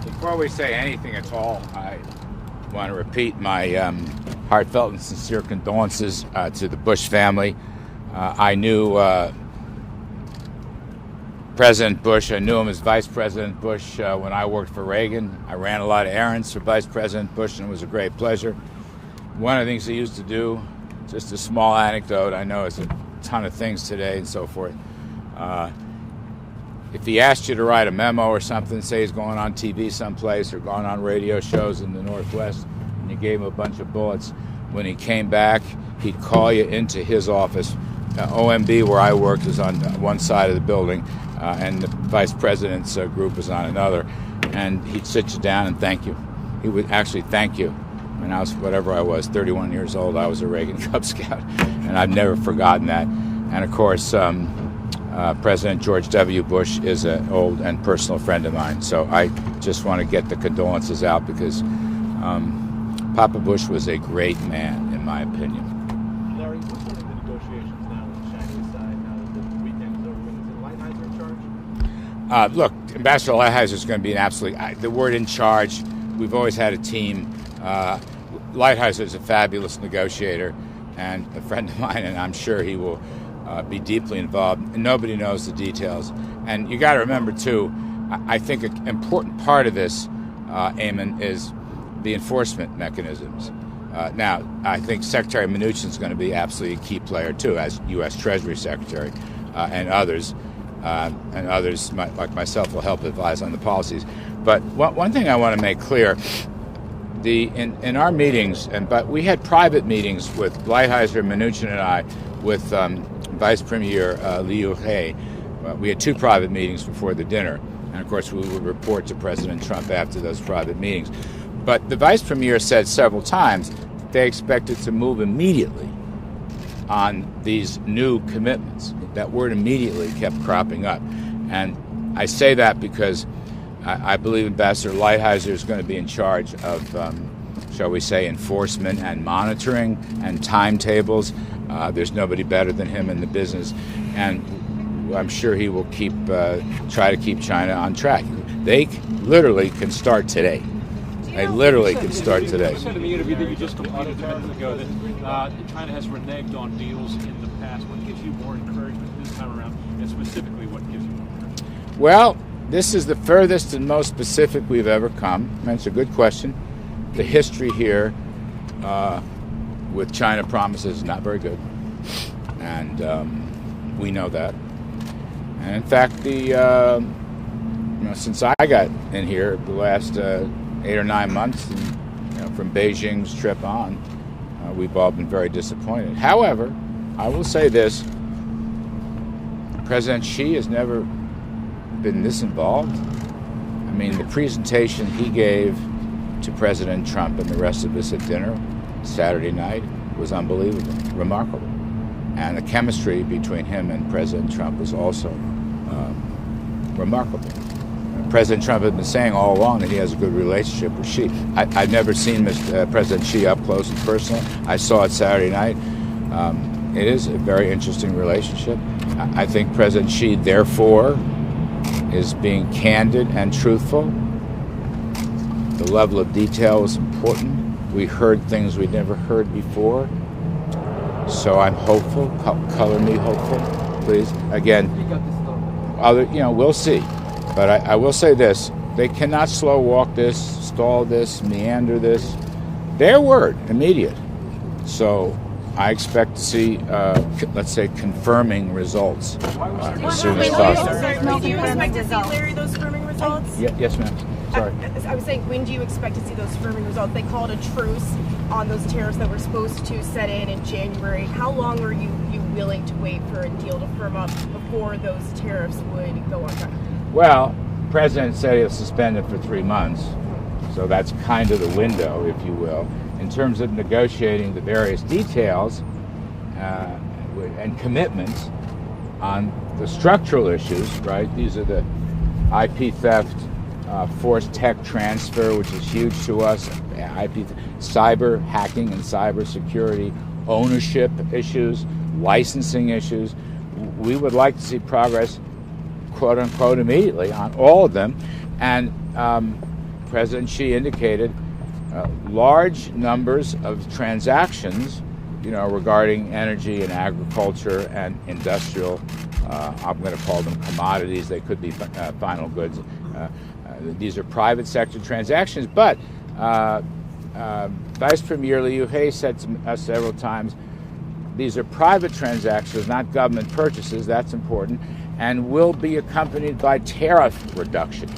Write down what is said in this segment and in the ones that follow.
Before we say anything at all, I want to repeat my heartfelt and sincere condolences to the Bush family. I knew President Bush. I knew him as Vice President Bush when I worked for Reagan. I ran a lot of errands for Vice President Bush, and it was a great pleasure. One of the things he used to do, just a small anecdote, I know it's a ton of things today and so forth. If he asked you to write a memo or something, say he's going on TV someplace or going on radio shows in the Northwest, and you gave him a bunch of bullets, when he came back, he'd call you into his office. OMB, where I worked, is on one side of the building, and the vice president's group was on another. And he'd sit you down and thank you. He would actually thank you. When I was, whatever I was, 31 years old, I was a Reagan Cub Scout, and I've never forgotten that. And of course, President George W. Bush is an old and personal friend of mine. So I just want to get the condolences out because Papa Bush was a great man, in my opinion. Larry, what's going to the negotiations now with the Chinese side now that the weekend is over? Is it Lighthizer in charge? Look, Ambassador Lighthizer is going to be an absolute, the word in charge, we've always had a team. Lighthizer is a fabulous negotiator and a friend of mine, and I'm sure he will be deeply involved. And nobody knows the details. And you got to remember, too, I think an important part of this, Eamon, is the enforcement mechanisms. Now, I think Secretary Mnuchin is going to be absolutely a key player, too, as U.S. Treasury Secretary, and others, like myself, will help advise on the policies. But one thing I want to make clear, in our meetings, but we had private meetings with Lighthizer, Mnuchin, and I, with Vice Premier Liu He. We had two private meetings before the dinner, and of course we would report to President Trump after those private meetings. But the Vice Premier said several times that they expected to move immediately on these new commitments. That word immediately kept cropping up. And I say that because I believe Ambassador Lighthizer is going to be in charge of, shall we say, enforcement and monitoring and timetables. There's nobody better than him in the business. And I'm sure he will try to keep China on track. They literally can start today. They literally can start today. You said in the interview that you just completed a minute ago that China has reneged on deals in the past. What gives you more encouragement this time around, and specifically what gives you more encouragement? Well, this is the furthest and most specific we've ever come. That's a good question. The history here with China promises is not very good, and we know that. And in fact, since I got in here, the last 8 or 9 months, and, from Beijing's trip on, we've all been very disappointed. However, I will say this: President Xi has never been this involved. I mean, the presentation he gave to President Trump and the rest of us at dinner Saturday night was unbelievable, remarkable. And the chemistry between him and President Trump was also remarkable. President Trump had been saying all along that he has a good relationship with Xi. I've never seen President Xi up close and personal. I saw it Saturday night. It is a very interesting relationship. I think President Xi, therefore, is being candid and truthful. The level of detail is important. We heard things we'd never heard before. So I'm hopeful. Color me hopeful, please. Again, we'll see. But I will say this: they cannot slow walk this, stall this, meander this. Their word, immediate. So I expect to see, let's say, confirming results as soon as possible. Do you expect to see, Larry, those firming results? Yes, ma'am. Sorry. I was saying, when do you expect to see those firming results? They called a truce on those tariffs that were supposed to set in January. How long are you willing to wait for a deal to firm up before those tariffs would go on track? Well, the president said he'll suspend it for 3 months, so that's kind of the window, if you will. In terms of negotiating the various details and commitments on the structural issues, right? These are the IP theft, forced tech transfer, which is huge to us, cyber hacking and cyber security, ownership issues, licensing issues. We would like to see progress, quote unquote, immediately on all of them. And President Xi indicated large numbers of transactions, regarding energy and agriculture and industrial. I'm going to call them commodities. They could be final goods. These are private sector transactions. But Vice Premier Liu He said to us several times, these are private transactions, not government purchases. That's important, and will be accompanied by tariff reductions.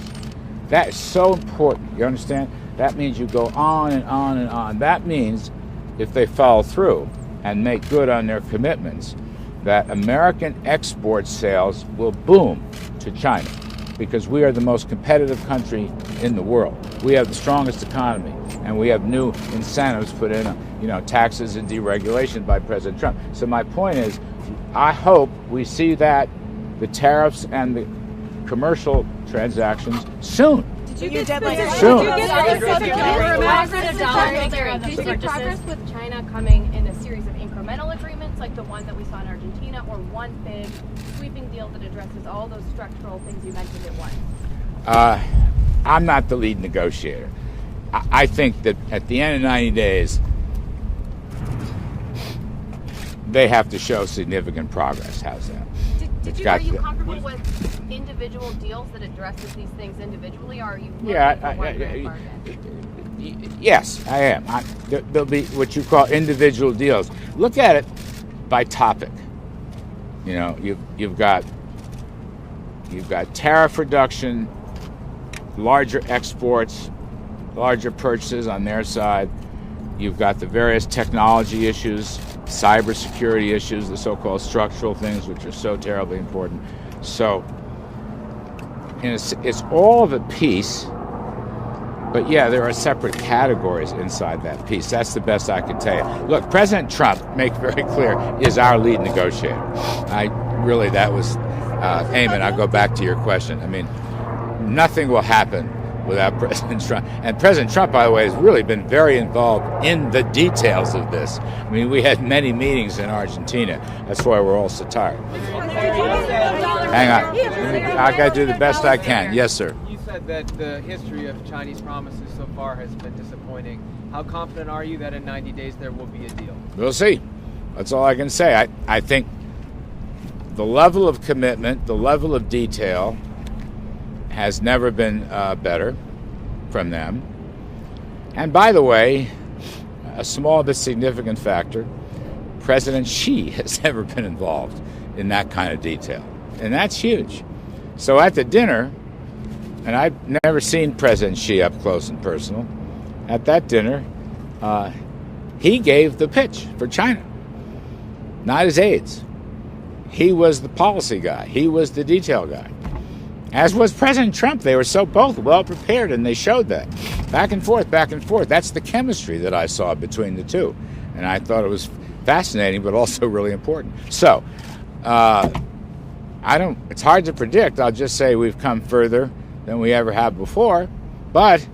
That is so important. You understand? That means you go on and on and on. That means if they follow through and make good on their commitments, that American export sales will boom to China, because we are the most competitive country in the world. We have the strongest economy, and we have new incentives put in, taxes and deregulation by President Trump. So my point is, I hope we see that, the tariffs and the commercial transactions soon. Did you get soon? Do you see progress with China coming in a series of incremental agreements like the one that we saw in Argentina, or one big sweeping deal that addresses all those structural things you mentioned at once? I'm not the lead negotiator. I think that at the end of 90 days, they have to show significant progress. How's that? Are you comfortable with individual deals that addresses these things individually, or are you looking for one grand bargain? Yes, I am. There'll be what you call individual deals. Look at it by topic. You've got tariff reduction, larger exports, larger purchases on their side. You've got the various technology issues, cybersecurity issues, the so-called structural things, which are so terribly important. So it's all of a piece, but yeah, there are separate categories inside that piece. That's the best I can tell you. Look, President Trump, make very clear, is our lead negotiator. That was, Eamon, I'll go back to your question. I mean, nothing will happen without President Trump. And President Trump, by the way, has really been very involved in the details of this. I mean, we had many meetings in Argentina. That's why we're all so tired. Hang on. I got to do the best I can. Yes, sir. You said that the history of Chinese promises so far has been disappointing. How confident are you that in 90 days there will be a deal? We'll see. That's all I can say. I think the level of commitment, the level of detail has never been better from them. And by the way, a small but significant factor, President Xi has never been involved in that kind of detail. And that's huge. So at the dinner, and I've never seen President Xi up close and personal, at that dinner, he gave the pitch for China, not his aides. He was the policy guy. He was the detail guy. As was President Trump. They were both well prepared, and they showed that. Back and forth, back and forth. That's the chemistry that I saw between the two. And I thought it was fascinating, but also really important. So, it's hard to predict. I'll just say we've come further than we ever have before. But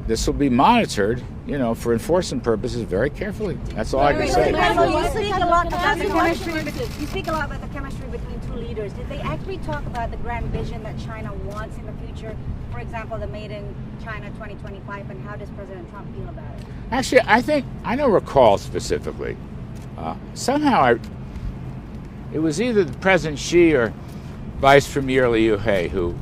this will be monitored, for enforcement purposes very carefully. That's all I can say. You speak a lot about the chemistry between two leaders. Did they actually talk about the grand vision that China wants in the future? For example, the Made in China 2025, and how does President Trump feel about it? Actually, I don't recall specifically. Somehow it was either President Xi or Vice Premier Liu He who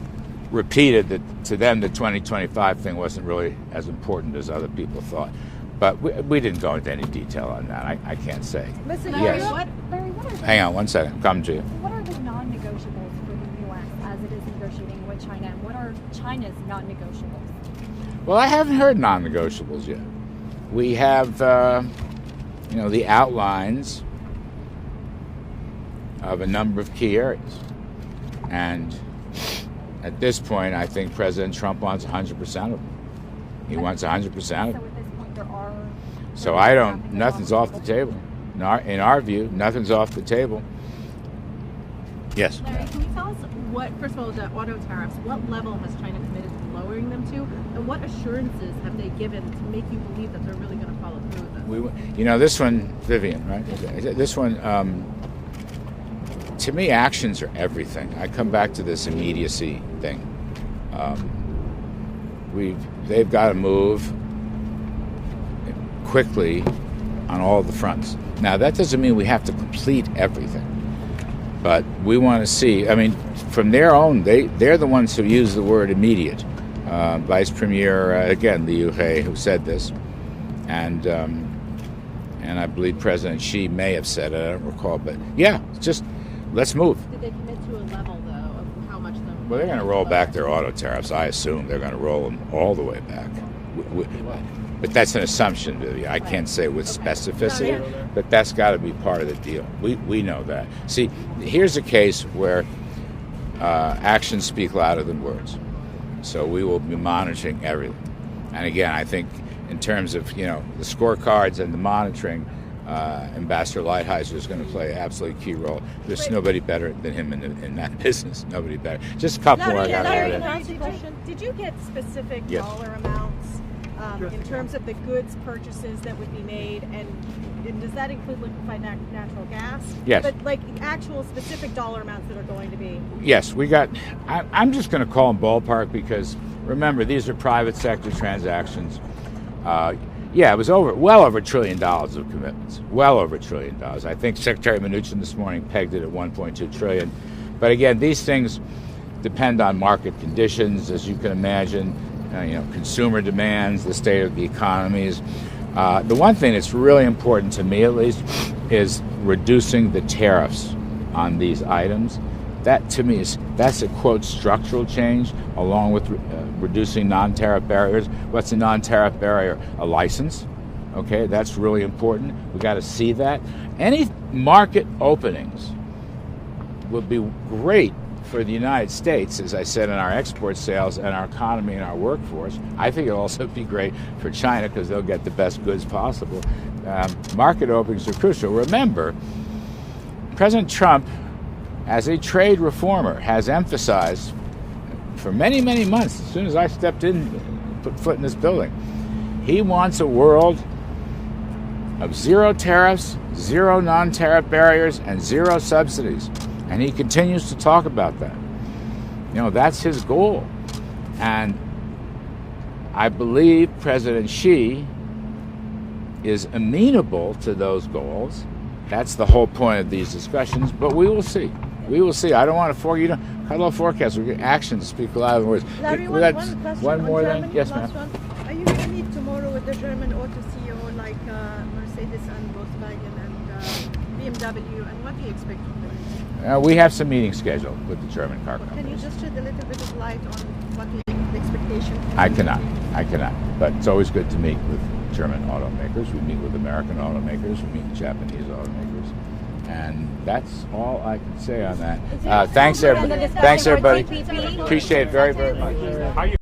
repeated that to them the 2025 thing wasn't really as important as other people thought. But we didn't go into any detail on that. I can't say. Listen, yes. Larry, Hang on one second. I'm coming to you. What are the non-negotiables for the U.S. as it is negotiating with China? And what are China's non-negotiables? Well, I haven't heard non-negotiables yet. We have, the outlines of a number of key areas. And at this point, I think President Trump wants 100% of them. He wants 100% of them. So at this point, there are... So nothing's off the table. In our view, nothing's off the table. Yes. Larry, can you tell us first of all, the auto tariffs, what level has China committed to lowering them to? And what assurances have they given to make you believe that they're really going to follow through with this? This one, Vivian, right? This one, to me, actions are everything. I come back to this immediacy thing. They've got to move quickly on all the fronts. Now, that doesn't mean we have to complete everything, but we want to see. I mean, from their own, they're the ones who use the word immediate. Vice Premier again, Liu He, who said this, and I believe President Xi may have said it. I don't recall, but yeah, just let's move. Did they commit to a level though of how much them? Well, they're going to roll back their auto tariffs. I assume they're going to roll them all the way back. But that's an assumption, Vivian. I can't say with specificity, but that's got to be part of the deal. We know that. See, here's a case where actions speak louder than words. So we will be monitoring everything. And again, I think in terms of the scorecards and the monitoring, Ambassador Lighthizer is going to play an absolutely key role. There's nobody better than him in that business. Nobody better. Just a couple more. Did you get specific dollar amounts in terms of the goods purchases that would be made, and does that include liquefied natural gas? Yes. But like actual specific dollar amounts that are going to be? Yes, we got. I'm just going to call them ballpark because remember these are private sector transactions. It was well over $1 trillion of commitments. Well over $1 trillion. I think Secretary Mnuchin this morning pegged it at $1.2 trillion. But again, these things depend on market conditions, as you can imagine. Consumer demands, the state of the economies. The one thing that's really important to me, at least, is reducing the tariffs on these items. That, to me, that's a, quote, structural change, along with reducing non-tariff barriers. What's a non-tariff barrier? A license. Okay, that's really important. We got to see that. Any market openings would be great for the United States, as I said, in our export sales and our economy and our workforce. I think it'll also be great for China because they'll get the best goods possible. Market openings are crucial. Remember, President Trump, as a trade reformer, has emphasized for many, many months, as soon as I stepped in, put foot in this building, he wants a world of zero tariffs, zero non-tariff barriers, and zero subsidies. And he continues to talk about that. That's his goal. And I believe President Xi is amenable to those goals. That's the whole point of these discussions, but we will see. We will see. I don't want to Kudlow forecast. We're getting actions speak louder than words. Larry, one more then? Yes, ma'am. Are you going to meet tomorrow with the German auto CEO like Mercedes and Volkswagen and BMW, and what do you expect from them? We have some meetings scheduled with the German car companies. Can you just shed a little bit of light on what the expectation? I cannot. But it's always good to meet with German automakers. We meet with American automakers. We meet with Japanese automakers. And that's all I can say on that. Thanks, everybody. Appreciate it very, very much.